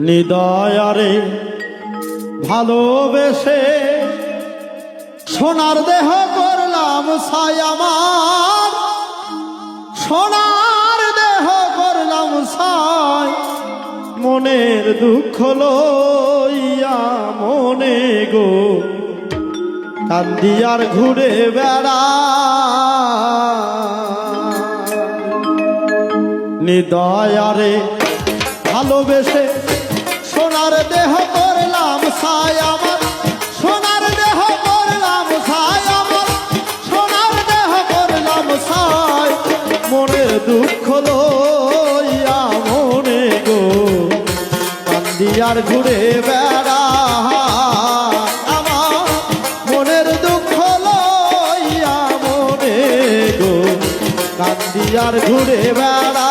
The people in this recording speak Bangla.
নিদয়ারে ভালোবেসে সোনার দেহ করলাম ছাই আমার, সোনার দেহ করলাম ছাই। মনের দুঃখ লইয়া মনে গো কান্দি আর ঘুরে বেড়া। নিদয়ারে ভালোবেসে সোনার দেহ করলাম ছাই আমার, সোনার দেহ করলাম ছাই আমার, সোনার দেহ করলাম ছাই। মনের দুঃখ লইয়া মনে গো কান্দি আর ঘুরে বেড়া। আমার মনের দুঃখ লইয়া মনে গো কান্দি আর ঘুরে বেড়া।